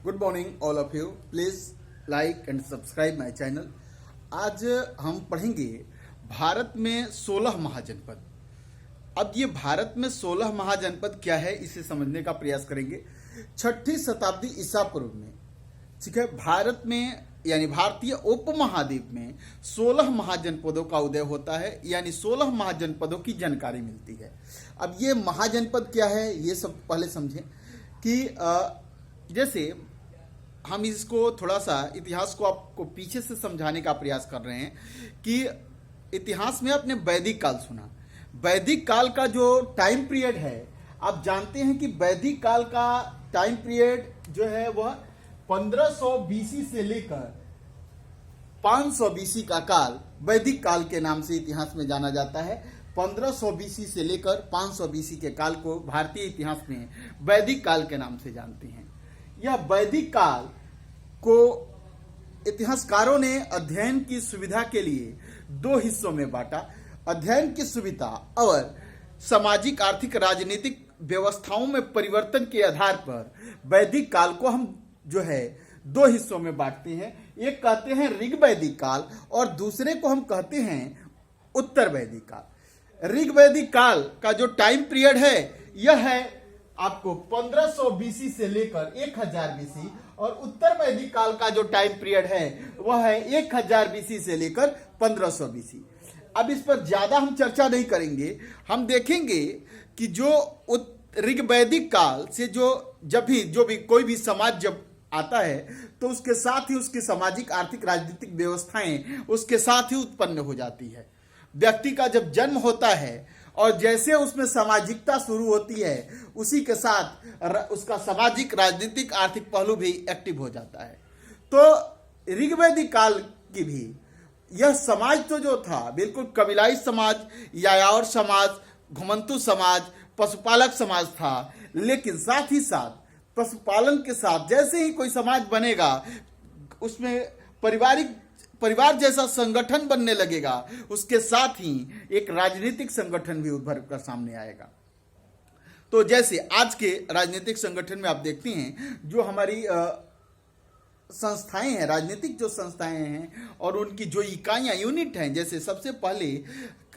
Good morning all of you. Please like and subscribe my channel. आज हम पढ़ेंगे भारत में 16 महाजनपद। अब ये भारत में 16 महाजनपद क्या है इसे समझने का प्रयास करेंगे। 6ठी शताब्दी ईसा पूर्व में, ठीक है, भारत में यानी भारतीय उपमहाद्वीप में 16 महाजनपदों का उदय होता है, यानी 16 महाजनपदों की जानकारी मिलती है। अब ये महाजनपद क्या है ये सब पहले समझें कि जैसे हम इसको थोड़ा सा इतिहास को आपको पीछे से समझाने का प्रयास कर रहे हैं कि इतिहास में आपने वैदिक काल सुना। वैदिक काल का जो टाइम पीरियड है, आप जानते हैं कि वैदिक काल का टाइम पीरियड जो है वह 1500 बीसी से लेकर 500 बीसी का काल वैदिक काल के नाम से इतिहास में जाना जाता है। 1500 बीसी से लेकर 500 बीसी के काल को भारतीय इतिहास में वैदिक काल के नाम से जानते हैं। यह वैदिक काल को इतिहासकारों ने अध्ययन की सुविधा के लिए 2 हिस्सों में बांटा। अध्ययन की सुविधा और सामाजिक आर्थिक राजनीतिक व्यवस्थाओं में परिवर्तन के आधार पर वैदिक काल को हम जो है 2 हिस्सों में बांटते हैं। एक कहते हैं ऋग वैदिक काल और दूसरे को हम कहते हैं उत्तर वैदिक काल। ऋग वैदिक काल का जो टाइम पीरियड है यह है आपको 1500 बीसी से लेकर 1000 बीसी, और उत्तर वैदिक काल का जो टाइम पीरियड है वह है 1000 बीसी से लेकर 1500 बीसी। अब इस पर ज्यादा हम चर्चा नहीं करेंगे। हम देखेंगे कि जो ऋग वैदिक काल से जो भी कोई भी समाज जब आता है तो उसके साथ ही उसकी सामाजिक आर्थिक राजनीतिक व्यवस्थाएं उसके साथ ही उत्पन्न हो जाती है। व्यक्ति का जब जन्म होता है और जैसे उसमें सामाजिकता शुरू होती है उसी के साथ उसका सामाजिक राजनीतिक आर्थिक पहलू भी एक्टिव हो जाता है। तो ऋग्वैदिक काल की भी यह समाज तो जो था बिल्कुल कबीलाई समाज, यायावर समाज, घुमंतु समाज, पशुपालक समाज था, लेकिन साथ ही साथ पशुपालन के साथ जैसे ही कोई समाज बनेगा उसमें परिवार जैसा संगठन बनने लगेगा, उसके साथ ही एक राजनीतिक संगठन भी उभर कर सामने आएगा। तो जैसे आज के राजनीतिक संगठन में आप देखते हैं जो हमारी संस्थाएं हैं, राजनीतिक जो संस्थाएं हैं और उनकी जो इकाइयां यूनिट हैं, जैसे सबसे पहले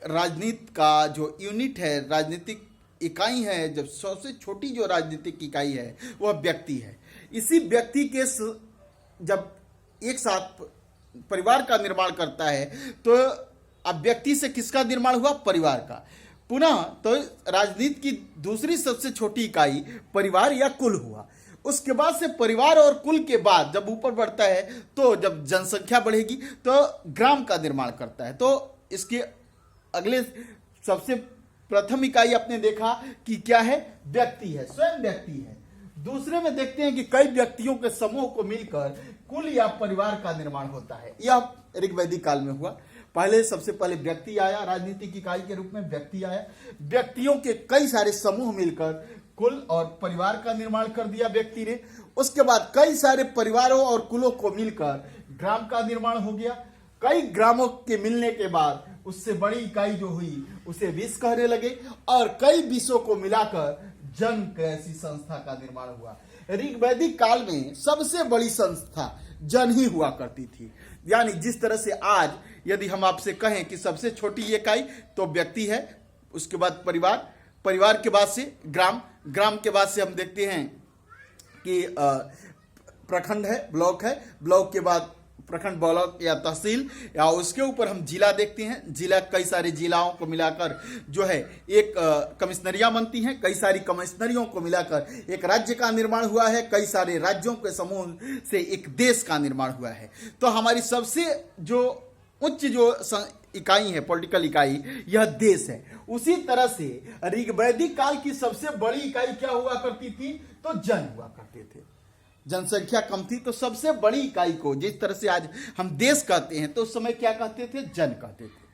राजनीति का जो यूनिट है, राजनीतिक इकाई है, जब सबसे छोटी जो राजनीतिक इकाई है वह व्यक्ति है। इसी व्यक्ति के जब एक साथ परिवार का निर्माण करता है तो अब व्यक्ति से किसका निर्माण हुआ? परिवार का। पुनः तो राजनीति की दूसरी सबसे छोटी इकाई परिवार या कुल हुआ। उसके बाद से परिवार और कुल के बाद जब ऊपर बढ़ता है तो जब जनसंख्या बढ़ेगी तो ग्राम का निर्माण करता है। तो इसके अगले सबसे प्रथम इकाई आपने देखा कि क्या है? व्यक्ति है, स्वयं व्यक्ति है। दूसरे में देखते हैं कि कई व्यक्तियों के समूह को मिलकर कुल या परिवार का निर्माण होता है। यह ऋग्वैदिक काल में हुआ। सबसे पहले व्यक्ति आया, राजनीतिक इकाई के रूप में व्यक्ति आया। व्यक्तियों के कई सारे समूह मिलकर कुल और परिवार का निर्माण कर दिया व्यक्ति ने। उसके बाद कई सारे परिवारों और कुलों को मिलकर ग्राम का निर्माण हो गया। कई ग्रामों के मिलने के बाद उससे बड़ी इकाई जो हुई उसे विश्व कहने लगे और कई विश्वों को मिलाकर जन कैसी संस्था का निर्माण हुआ। ऋग्वैदिक काल में सबसे बड़ी संस्था जन ही हुआ करती थी। यानी जिस तरह से आज यदि हम आपसे कहें कि सबसे छोटी इकाई तो व्यक्ति है, उसके बाद परिवार के बाद से ग्राम के बाद से हम देखते हैं कि प्रखंड है, ब्लॉक है, ब्लॉक के बाद प्रखंड, ब्लॉक या तहसील, या उसके ऊपर हम जिला देखते हैं। जिला कई सारे जिलाओं को मिलाकर जो है एक कमिश्नरियां बनती हैं। कई सारी कमिश्नरियों को मिलाकर एक राज्य का निर्माण हुआ है। कई सारे राज्यों के समूह से एक देश का निर्माण हुआ है। तो हमारी सबसे जो उच्च जो इकाई है, पॉलिटिकल इकाई, यह देश है। उसी तरह से ऋग्वैदिक काल की सबसे बड़ी इकाई क्या हुआ करती थी? तो जन हुआ करते थे। जनसंख्या कम थी तो सबसे बड़ी इकाई को, जिस तरह से आज हम देश कहते हैं तो उस समय क्या कहते थे? जन कहते थे।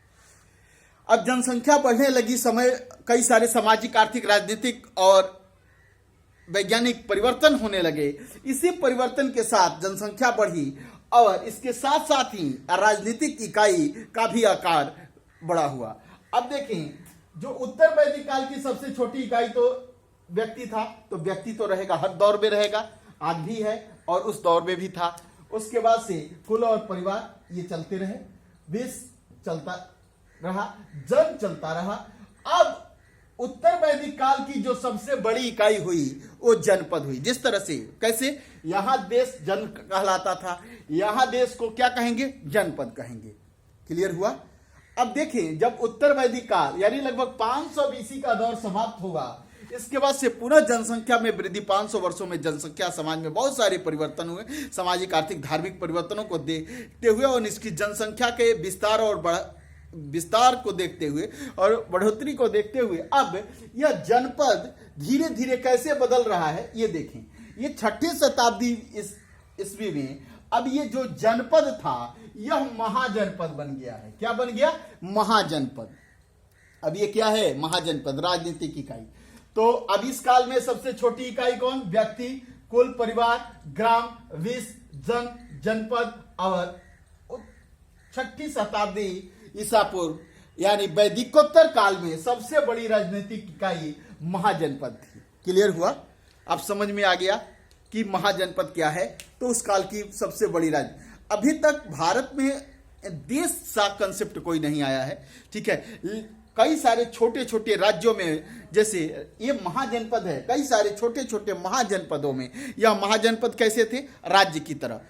अब जनसंख्या बढ़ने लगी, समय कई सारे सामाजिक आर्थिक राजनीतिक और वैज्ञानिक परिवर्तन होने लगे। इसी परिवर्तन के साथ जनसंख्या बढ़ी और इसके साथ साथ ही राजनीतिक इकाई का भी आकार बड़ा हुआ। अब देखें, जो उत्तर वैदिक काल की सबसे छोटी इकाई तो व्यक्ति था, तो व्यक्ति तो रहेगा, हर दौर में रहेगा। आज भी है और उस दौर में भी था। उसके बाद से कुल और परिवार ये चलते रहे, विष चलता रहा, जन चलता रहा। अब उत्तर वैदिक काल की जो सबसे बड़ी इकाई हुई वो जनपद हुई। जिस तरह से, कैसे, यहां देश जन कहलाता था, यहां देश को क्या कहेंगे, जनपद कहेंगे। क्लियर हुआ। अब देखें, जब उत्तर वैदिक काल यानी लगभग 500 बीसी का दौर समाप्त हुआ, इसके बाद से पुनः जनसंख्या में वृद्धि, 500 वर्षों में जनसंख्या, समाज में बहुत सारे परिवर्तन हुए, सामाजिक आर्थिक धार्मिक परिवर्तनों को देखते हुए और इसकी जनसंख्या के विस्तार को देखते हुए और बढ़ोतरी को देखते हुए अब यह जनपद धीरे धीरे कैसे बदल रहा है ये देखें। ये 6ठी शताब्दी ईस्वी में अब ये जो जनपद था यह महाजनपद बन गया है। क्या बन गया, महाजनपद। अब ये क्या है, महाजनपद, राजनीतिक इकाई। तो अब इस काल में सबसे छोटी इकाई कौन, व्यक्ति, कुल, परिवार, ग्राम, विष, जन, जनपद। और 6ठी शताब्दी ईसा पूर्व यानी वैदिकोत्तर काल में सबसे बड़ी राजनीतिक इकाई महाजनपद थी। क्लियर हुआ। अब समझ में आ गया कि महाजनपद क्या है। तो उस काल की सबसे बड़ी अभी तक भारत में देश सा कंसेप्ट कोई नहीं आया है, ठीक है। कई सारे छोटे छोटे राज्यों में, जैसे ये महाजनपद है, कई सारे छोटे छोटे महाजनपदों में यह महाजनपद कैसे थे, राज्य की तरह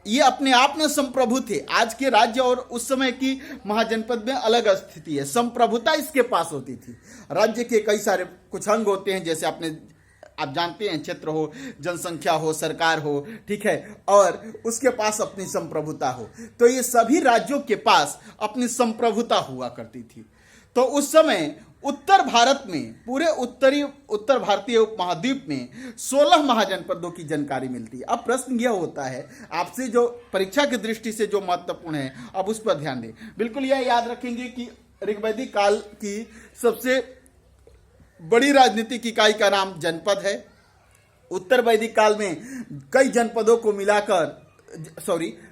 ये अपने आप में संप्रभु थे। आज के राज्य और उस समय की महाजनपद में अलग स्थिति है, संप्रभुता इसके पास होती थी। राज्य के कई सारे कुछ अंग होते हैं, जैसे आप जानते हैं, क्षेत्र हो, जनसंख्या हो, सरकार हो, ठीक है, और उसके पास अपनी संप्रभुता हो। तो ये सभी राज्यों के पास अपनी संप्रभुता हुआ करती थी। तो उस समय उत्तर भारत में, पूरे उत्तर भारतीय उपमहाद्वीप में 16 महाजनपदों की जानकारी मिलती है। अब प्रश्न यह होता है आपसे, जो परीक्षा की दृष्टि से जो महत्वपूर्ण है, अब उस पर ध्यान दें। बिल्कुल यह याद रखेंगे कि ऋग्वैदिक काल की सबसे बड़ी राजनीतिक इकाई का नाम जनपद है। उत्तर वैदिक काल में कई जनपदों को मिलाकर,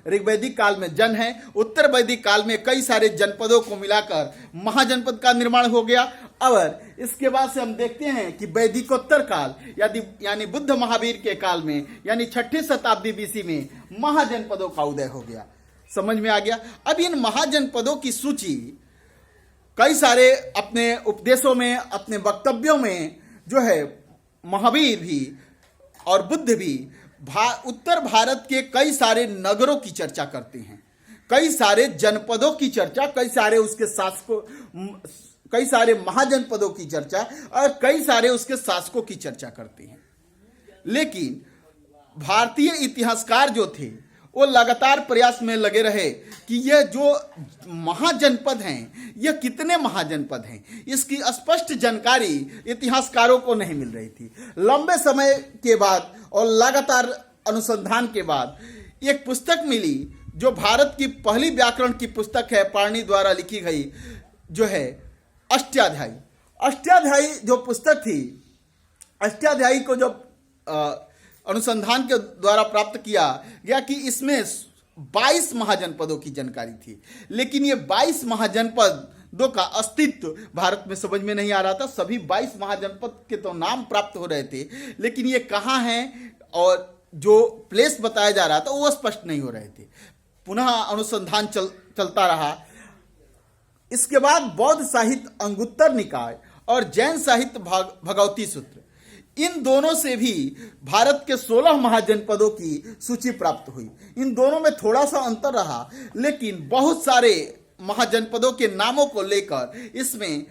ऋग्वैदिक काल में जन है, उत्तर वैदिक काल में कई सारे जनपदों को मिलाकर महाजनपद का निर्माण हो गया। और इसके बाद से हम देखते हैं कि वैदिकोत्तर काल यानी बुद्ध महावीर के काल में, यानी 6ठी शताब्दी बीसी में महाजनपदों का उदय हो गया। समझ में आ गया। अब इन महाजनपदों की सूची कई सारे अपने उपदेशों में, अपने वक्तव्यों में जो है, महावीर भी और बुद्ध भी उत्तर भारत के कई सारे नगरों की चर्चा करते हैं, कई सारे जनपदों की चर्चा, कई सारे उसके शासकों, कई सारे महाजनपदों की चर्चा और कई सारे उसके शासकों की चर्चा करते हैं। लेकिन भारतीय इतिहासकार जो थे वो लगातार प्रयास में लगे रहे कि यह जो महाजनपद हैं, यह कितने महाजनपद हैं, इसकी स्पष्ट जानकारी इतिहासकारों को नहीं मिल रही थी। लंबे समय के बाद और लगातार अनुसंधान के बाद एक पुस्तक मिली, जो भारत की पहली व्याकरण की पुस्तक है, पाणिनि द्वारा लिखी गई, जो है अष्टाध्यायी। अष्टाध्यायी जो पुस्तक थी, अष्टाध्यायी को जब अनुसंधान के द्वारा प्राप्त किया गया कि इसमें 22 महाजनपदों की जानकारी थी। लेकिन ये 22 महाजनपदों का अस्तित्व भारत में समझ में नहीं आ रहा था। सभी 22 महाजनपद के तो नाम प्राप्त हो रहे थे, लेकिन ये कहाँ हैं और जो प्लेस बताया जा रहा था वो स्पष्ट नहीं हो रहे थे। पुनः अनुसंधान चलता रहा। इसके बाद बौद्ध साहित्य अंगुत्तर निकाय और जैन साहित्य भगवती सूत्र, इन दोनों से भी भारत के 16 महाजनपदों की सूची प्राप्त हुई। इन दोनों में थोड़ा सा अंतर रहा, लेकिन बहुत सारे महाजनपदों के नामों को लेकर इसमें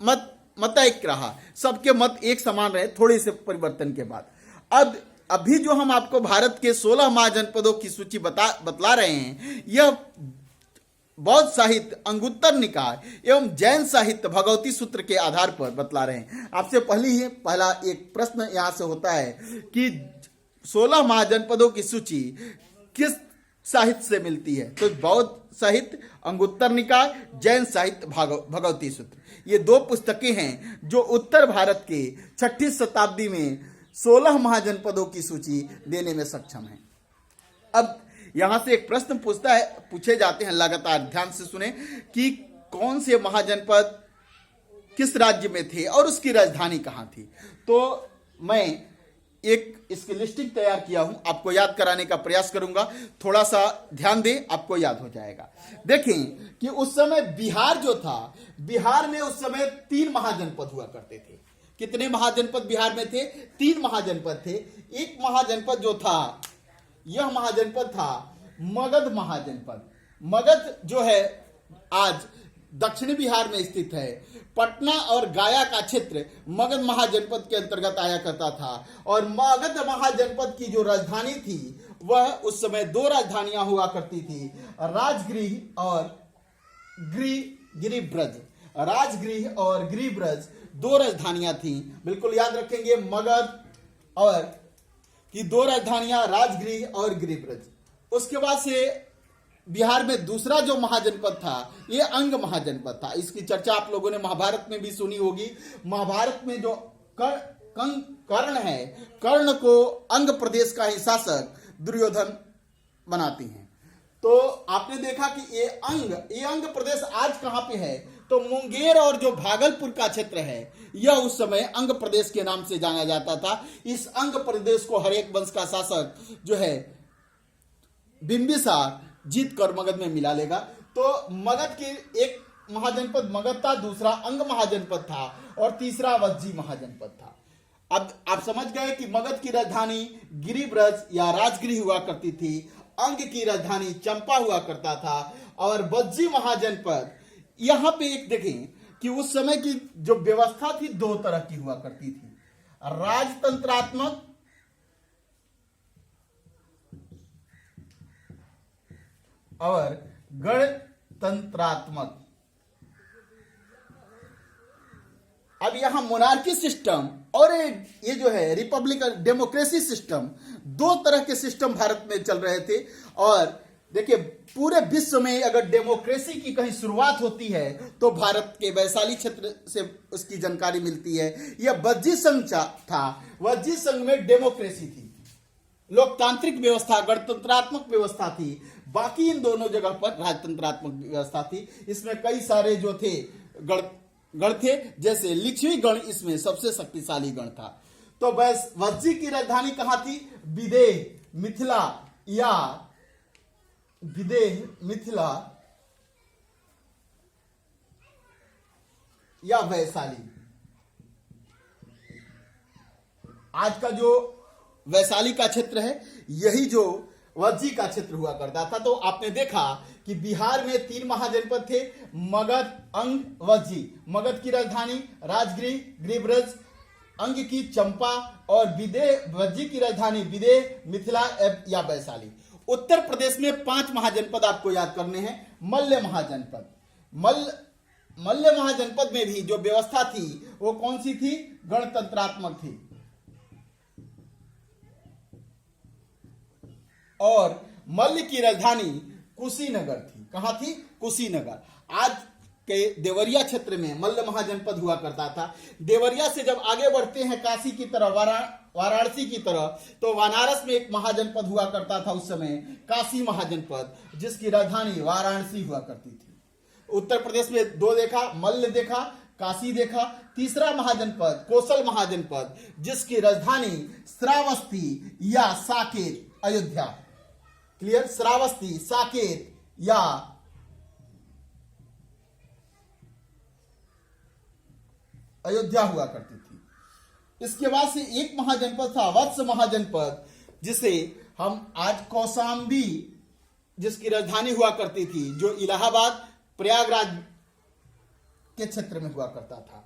मत एक रहा, सबके मत एक समान रहे थोड़े से परिवर्तन के बाद। अब अभी जो हम आपको भारत के 16 महाजनपदों की सूची बतला रहे हैं, यह बौद्ध साहित्य अंगुत्तर निकाय एवं जैन साहित्य भगवती सूत्र के आधार पर बतला रहे हैं। आपसे पहला एक प्रश्न यहां से होता है कि 16 महाजनपदों की सूची किस साहित्य से मिलती है? तो बौद्ध साहित्य अंगुत्तर निकाय, जैन साहित्य भगवती सूत्र, ये दो पुस्तकें हैं जो उत्तर भारत के 6ठी शताब्दी में 16 महाजनपदों की सूची देने में सक्षम है। अब यहां से एक प्रश्न पूछे जाते हैं लगातार, ध्यान से सुने, कि कौन से महाजनपद किस राज्य में थे और उसकी राजधानी कहां थी। तो मैं एक इसकी लिस्टिंग तैयार किया हूं, आपको याद कराने का प्रयास करूंगा, थोड़ा सा ध्यान दें, आपको याद हो जाएगा। देखें कि उस समय बिहार जो था, बिहार में उस समय 3 महाजनपद हुआ करते थे। कितने महाजनपद बिहार में थे? 3 महाजनपद थे। एक महाजनपद जो था, यह महाजनपद था मगध महाजनपद। मगध जो है आज दक्षिणी बिहार में स्थित है। पटना और गया का क्षेत्र मगध महाजनपद के अंतर्गत आया करता था। और मगध महाजनपद की जो राजधानी थी, वह उस समय 2 राजधानियां हुआ करती थी, राजगृह और गिरिब्रज। राजगृह और गिरिब्रज 2 राजधानियां थी। बिल्कुल याद रखेंगे, मगध और की 2 राजधानियां राजगृह और गिरिब्रज। उसके बाद से बिहार में दूसरा जो महाजनपद था, यह अंग महाजनपद था। इसकी चर्चा आप लोगों ने महाभारत में भी सुनी होगी। महाभारत में जो कर्ण है, कर्ण को अंग प्रदेश का ही शासक दुर्योधन बनाती हैं। तो आपने देखा कि ये अंग प्रदेश आज कहां पे है? तो मुंगेर और जो भागलपुर का क्षेत्र है, यह उस समय अंग प्रदेश के नाम से जाना जाता था। इस अंग प्रदेश को हरेक वंश का शासक जो है बिंबिसार जीत कर मगध में मिला लेगा। तो मगध की एक महाजनपद मगध था, दूसरा अंग महाजनपद था और तीसरा वज्जी महाजनपद था। अब आप समझ गए कि मगध की राजधानी गिरिब्रज या राजगृह हुआ करती थी, अंग की राजधानी चंपा हुआ करता था और वज्जी महाजनपद। यहां पे एक देखें कि उस समय की जो व्यवस्था थी 2 तरह की हुआ करती थी, राजतंत्रात्मक और गणतंत्रात्मक। अब यहां मोनार्की सिस्टम और ये जो है रिपब्लिकन डेमोक्रेसी सिस्टम, 2 तरह के सिस्टम भारत में चल रहे थे। और देखिए, पूरे विश्व में अगर डेमोक्रेसी की कहीं शुरुआत होती है तो भारत के वैशाली क्षेत्र से उसकी जानकारी मिलती है। यह वज्जी संघ था। वज्जी संघ में डेमोक्रेसी थी, लोकतांत्रिक व्यवस्था, गणतंत्रात्मक व्यवस्था थी। बाकी इन दोनों जगह पर राजतंत्रात्मक व्यवस्था थी। इसमें कई सारे जो थे गण थे, जैसे लिच्छवी गण इसमें सबसे शक्तिशाली गण था। तो बस वज्जी की राजधानी कहां थी? विदेह मिथिला या वैशाली। आज का जो वैशाली का क्षेत्र है, यही जो वज्जी का क्षेत्र हुआ करता था। तो आपने देखा कि बिहार में 3 महाजनपद थे, मगध, अंग, वज्जी। मगध की राजधानी राजगृह, गिरिब्रज, अंग की चंपा और वज्जी की राजधानी विदेह, मिथिला या वैशाली। उत्तर प्रदेश में 5 महाजनपद आपको याद करने हैं। मल्ल महाजनपद, मल्ल महाजनपद में भी जो व्यवस्था थी वो कौन सी थी? गणतंत्रात्मक थी। और मल्ल की राजधानी कुशीनगर थी। कहां थी? कुशीनगर। आज के देवरिया क्षेत्र में मल्ल महाजनपद हुआ करता था। देवरिया से जब आगे बढ़ते हैं काशी की तरफ, वाराणसी की तरफ, तो वाराणस में एक महाजनपद हुआ करता था उस समय, काशी महाजनपद, जिसकी राजधानी वाराणसी हुआ करती थी। उत्तर प्रदेश में 2 देखा, मल्ल देखा, काशी देखा। तीसरा महाजनपद कोसल महाजनपद, जिसकी राजधानी श्रावस्ती या साकेत, अयोध्या। क्लियर? श्रावस्ती, साकेत या अयोध्या हुआ करती थी। इसके बाद से एक महाजनपद था वत्स महाजनपद, जिसे हम आज कौशाम्बी, जिसकी राजधानी हुआ करती थी, जो इलाहाबाद, प्रयागराज के क्षेत्र में हुआ करता था।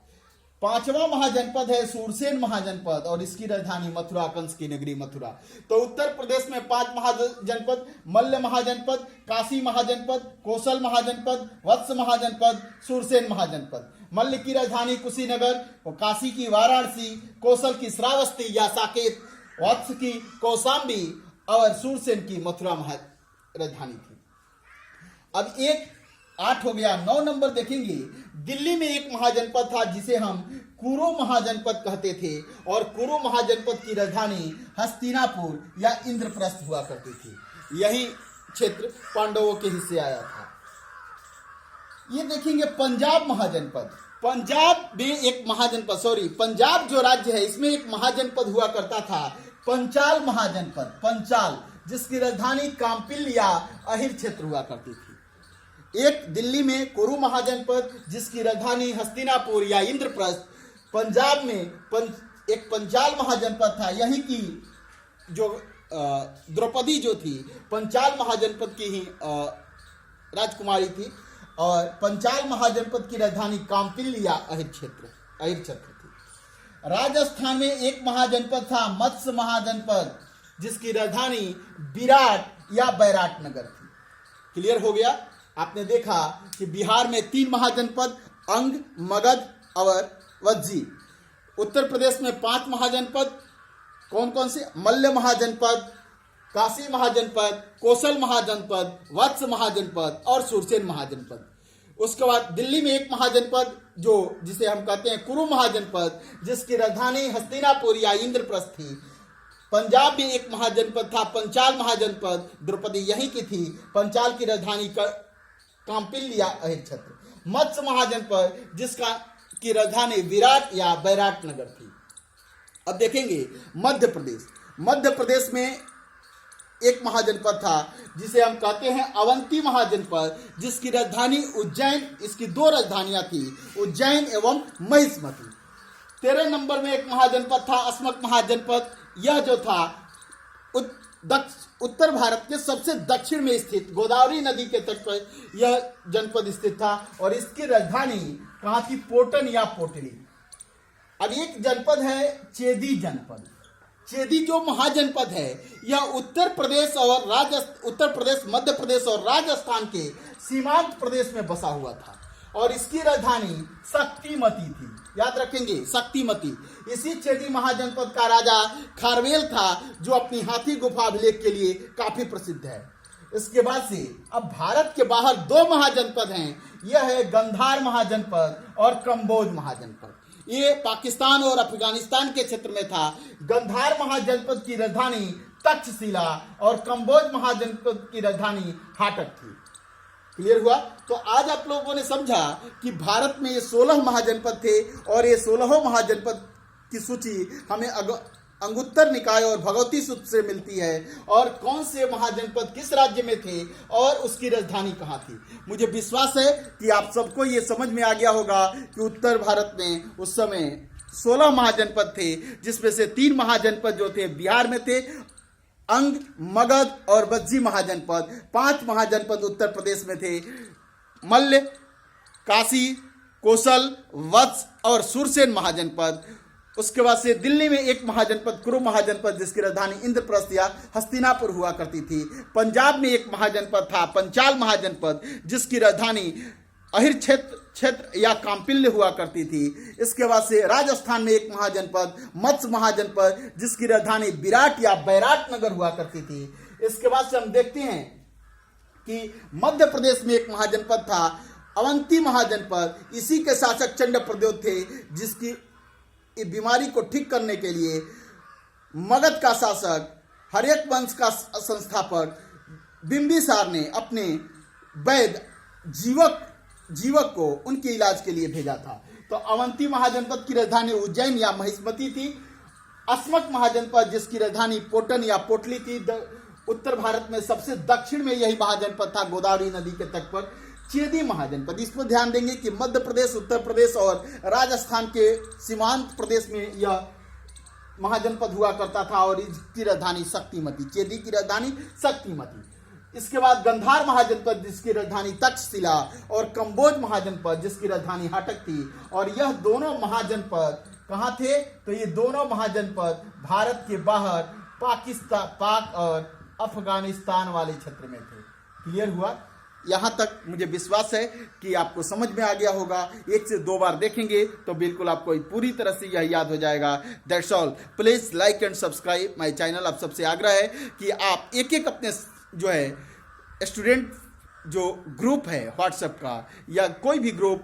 5वां महाजनपद है सूरसेन महाजनपद और इसकी राजधानी मथुरा, कंस की नगरी मथुरा। तो उत्तर प्रदेश में 5 महाजनपद, मल्ल महाजनपद, काशी महाजनपद, कोसल महाजनपद, वत्स महाजनपद, सूरसेन महाजनपद। मल्ल की राजधानी कुशीनगर, काशी की वाराणसी, कोसल की श्रावस्ती या साकेत, वत्स की कौशाम्बी और सूरसेन की मथुरा राजधानी थी। अब 8 हो गया। 9 नंबर देखेंगे, दिल्ली में एक महाजनपद था जिसे हम कुरु महाजनपद कहते थे और कुरु महाजनपद की राजधानी हस्तिनापुर या इंद्रप्रस्थ हुआ करती थी। यही क्षेत्र पांडवों के हिस्से आया था। ये देखेंगे पंजाब महाजनपद। पंजाब में एक महाजनपद, पंजाब जो राज्य है इसमें एक महाजनपद हुआ करता था पंचाल महाजनपद, पंचाल जिसकी राजधानी काम्पिल या अहिर क्षेत्र हुआ करती थी। एक दिल्ली में कुरु महाजनपद जिसकी राजधानी हस्तिनापुर या इंद्रप्रस्थ। पंजाब में एक पंचाल महाजनपद था, यहीं की जो द्रौपदी जो थी पंचाल महाजनपद की ही राजकुमारी थी, और पंचाल महाजनपद की राजधानी काम्पिल या अहिर क्षेत्र थी। राजस्थान में एक महाजनपद था मत्स्य महाजनपद जिसकी राजधानी विराट या बैराट नगर थी। क्लियर हो गया? आपने देखा कि बिहार में 3 महाजनपद अंग, मगध और वज्जी। उत्तर प्रदेश में 5 महाजनपद, कौन कौन से? मल्ल महाजनपद, काशी महाजनपद, कौशल महाजनपद, वत्स महाजनपद और सुरसेन महाजनपद। उसके बाद दिल्ली में एक महाजनपद जिसे हम कहते हैं कुरु महाजनपद जिसकी राजधानी हस्तिनापुर या इंद्रप्रस्थ थी। पंजाब में एक महाजनपद था पंचाल महाजनपद, द्रौपदी यहीं की थी। पंचाल की राजधानी काम्पिल या अहिर क्षेत्र। मत्स्य महाजनपद जिसका की राजधानी विराट या बैराट नगर थी। अब देखेंगे मध्य प्रदेश। मध्य प्रदेश में एक महाजनपद था जिसे हम कहते हैं अवंती महाजनपद जिसकी राजधानी उज्जैन, इसकी 2 राजधानियां थी, उज्जैन एवं महिष्मती। 13 नंबर में एक महाजनपद था अस्मक महाजनपद। यह जो था उत्तर भारत के सबसे दक्षिण में स्थित गोदावरी नदी के तट पर यह जनपद स्थित था, और इसकी राजधानी कहाँ थी? पोटन या पोटली। अब एक जनपद है चेदी जनपद। चेदी जो महाजनपद है यह उत्तर प्रदेश, मध्य प्रदेश और राजस्थान के सीमांत प्रदेश में बसा हुआ था, और इसकी राजधानी शक्तिमती थी। याद रखेंगे, शक्तिमती। इसी चेदी महाजनपद का राजा खारवेल था जो अपनी हाथी गुफा अभिलेख के लिए काफी प्रसिद्ध है। इसके बाद से अब भारत के बाहर 2 महाजनपद हैं। यह है गंधार महाजनपद और कंबोज महाजनपद। ये पाकिस्तान और अफगानिस्तान के क्षेत्र में था। गंधार महाजनपद की राजधानी तक्षशिला और कंबोज महाजनपद की राजधानी हाटक थी। क्लियर हुआ? तो आज आप लोगों ने समझा कि भारत में ये 16 महाजनपद थे, और ये 16 महाजनपद की सूची हमें अंगुत्तर निकाय और भगवती सूत्र से मिलती है, और कौन से महाजनपद किस राज्य में थे और उसकी राजधानी कहाँ थी। मुझे विश्वास है कि आप सबको ये समझ में आ गया होगा कि उत्तर भारत में उस समय 16 महाजनपद थे, जिसमें से 3 महाजनपद जो थे बिहार में थे, अंग, मगध और वज्जी महाजनपद। 5 महाजनपद उत्तर प्रदेश में थे, मल्ल, काशी, कौशल, वत्स और सुरसेन महाजनपद। उसके बाद से दिल्ली में एक महाजनपद कुरु महाजनपद जिसकी राजधानी इंद्रप्रस्थ या हस्तिनापुर हुआ करती थी। पंजाब में एक महाजनपद था पंचाल महाजनपद जिसकी राजधानी अहिर क्षेत्र या काम्पिल्य हुआ करती थी। इसके बाद से राजस्थान में एक महाजनपद मत्स्य महाजनपद जिसकी राजधानी विराट या बैराट नगर हुआ करती थी। इसके बाद से हम देखते हैं कि मध्य प्रदेश में एक महाजनपद था अवंती महाजनपद। इसी के शासक चंद्रप्रद्योत थे, जिसकी बीमारी को ठीक करने के लिए मगध का शासक हर्यक वंश का संस्थापक बिंबिसार ने अपने वैद्य जीवक को उनके इलाज के लिए भेजा था। तो अवंती महाजनपद की राजधानी उज्जैन या महिष्मती थी। अस्मक महाजनपद जिसकी राजधानी पोटन या पोटली थी। उत्तर भारत में सबसे दक्षिण में यही महाजनपद था, गोदावरी नदी के तट पर। चेदी महाजनपद, इस पर ध्यान देंगे कि मध्य प्रदेश, उत्तर प्रदेश और राजस्थान के सीमांत प्रदेश में यह महाजनपद हुआ करता था, और इसकी राजधानी शक्तिमती, चेदी की राजधानी शक्तिमती। इसके बाद गंधार महाजनपद जिसकी राजधानी तक्षशिला, और कंबोज महाजनपद जिसकी राजधानी हाटक थी। और यह दोनों महाजनपद कहाँ थे? तो ये दोनों महाजनपद भारत के बाहर पाक और अफगानिस्तान वाले क्षेत्र में थे। क्लियर हुआ? यहाँ तक मुझे विश्वास है कि आपको समझ में आ गया होगा। 1 से 2 बार देखेंगे तो बिल्कुल आपको पूरी तरह से यह याद हो जाएगा। That's all. Please like and subscribe my channel. आप सबसे आग्रह है कि आप एक अपने जो है स्टूडेंट जो ग्रुप है व्हाट्सएप का, या कोई भी ग्रुप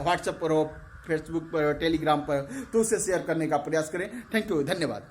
व्हाट्सएप पर हो, फेसबुक पर, टेलीग्राम पर, तो उसे शेयर करने का प्रयास करें। थैंक यू, धन्यवाद।